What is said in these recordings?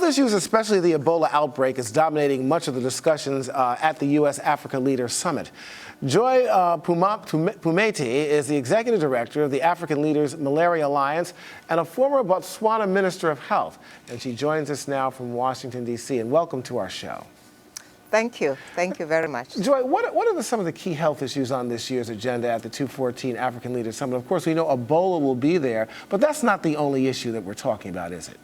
issues, especially the Ebola outbreak, is dominating much of the discussions at the U.S. Africa Leaders Summit. Joy Phumaphi is the executive director of the African Leaders Malaria Alliance and a former Botswana Minister of Health. And she joins us now from Washington, D.C. And welcome to our show. Thank you. Thank you very much. Joy, what are some of the key health issues on this year's agenda at the 214 African Leaders Summit? Of course, we know Ebola will be there, but that's not the only issue that we're talking about, is it?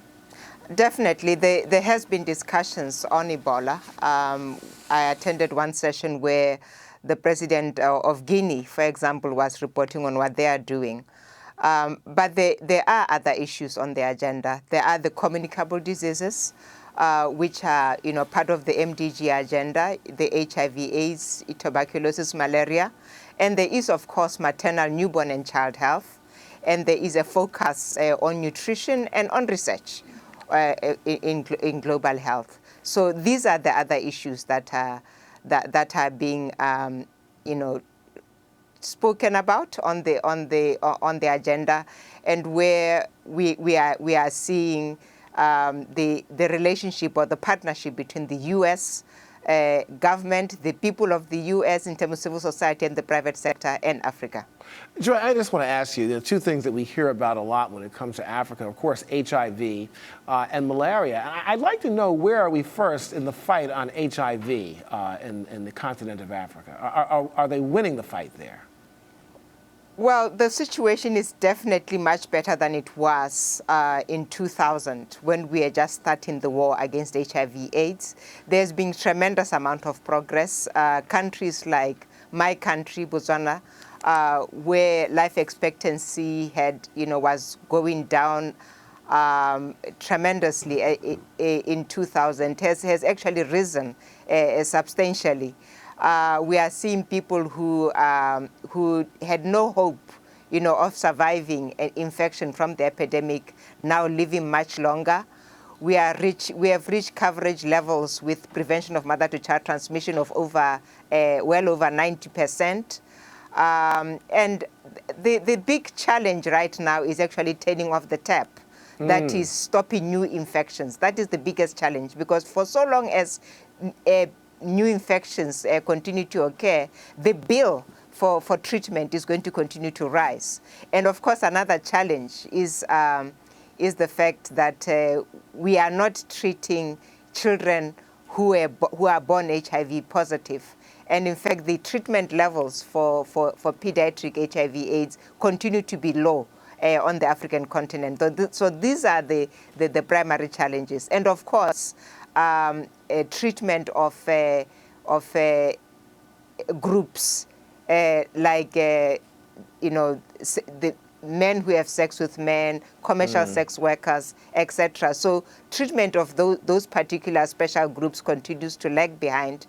Definitely. There has been discussions on Ebola. I attended one session where the president of Guinea, for example, was reporting on what they are doing. But there are other issues on the agenda. There are the communicable diseases, which are, part of the MDG agenda, the HIV/AIDS, tuberculosis, malaria. And there is, of course, maternal, newborn, and child health. And there is a focus on nutrition and on research in global health. So these are the other issues that are being, spoken about on the agenda, and where we are seeing the relationship or the partnership between the U.S. Government, the people of the U.S. in terms of civil society and the private sector, and Africa. Joy, I just want to ask you, there are two things that we hear about a lot when it comes to Africa. Of course, HIV and malaria. And I'd like to know, where are we first in the fight on HIV in the continent of Africa? Are they winning the fight there? Well, the situation is definitely much better than it was in 2000, when we were just starting the war against HIV/AIDS. There's been tremendous amount of progress. Countries like my country, Botswana, where life expectancy was going down tremendously in 2000, has actually risen substantially. We are seeing people who had no hope, of surviving an infection from the epidemic now living much longer. We have reached coverage levels with prevention of mother-to-child transmission of well over 90%. And the big challenge right now is actually turning off the tap. That is stopping new infections. That is the biggest challenge, because for so long as new infections continue to occur, the bill for treatment is going to continue to rise. And of course, another challenge is the fact that we are not treating children who are born HIV positive. And in fact, the treatment levels for pediatric HIV/AIDS continue to be low on the African continent. So these are the primary challenges. And of course, treatment of groups like the men who have sex with men, commercial sex workers, etc. So treatment of those particular special groups continues to lag behind.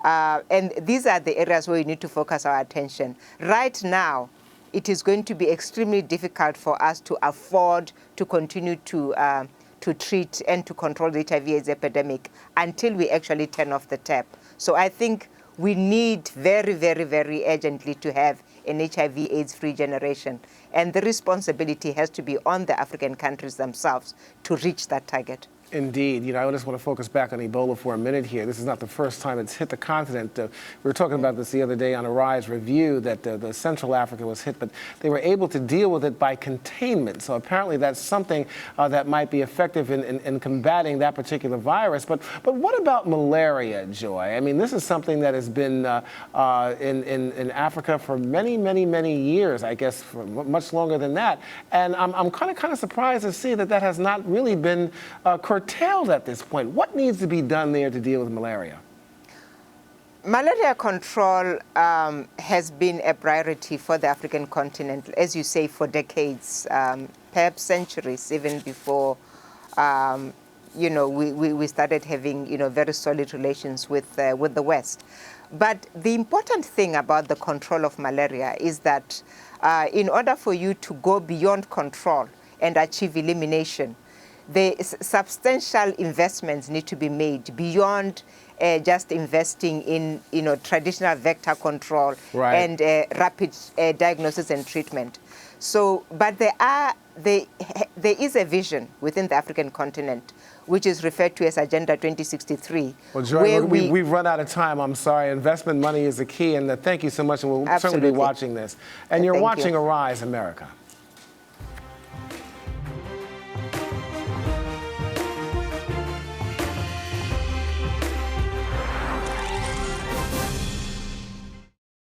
And these are the areas where we need to focus our attention. Right now, it is going to be extremely difficult for us to afford to continue to treat and to control the HIV/AIDS epidemic until we actually turn off the tap. So I think we need very, very, very urgently to have an HIV/AIDS-free generation. And the responsibility has to be on the African countries themselves to reach that target. Indeed. I just want to focus back on Ebola for a minute here. This is not the first time it's hit the continent. We were talking about this the other day on Arise Review, that the Central Africa was hit, but they were able to deal with it by containment. So apparently that's something that might be effective in combating that particular virus. But what about malaria, Joy? I mean, this is something that has been in Africa for many, many, many years, I guess, for much longer than that. And I'm kind of surprised to see that has not really been curtailed at this point. What needs to be done there to deal with malaria? Malaria control has been a priority for the African continent, as you say, for decades, perhaps centuries, even before we started having very solid relations with the West. But the important thing about the control of malaria is that in order for you to go beyond control and achieve elimination, the substantial investments need to be made beyond just investing in traditional vector control and rapid diagnosis and treatment. So, but there is a vision within the African continent which is referred to as Agenda 2063. Well, Joy, we've run out of time. I'm sorry. Investment money is the key, and thank you so much, and we'll certainly be watching this. And you're watching Arise America.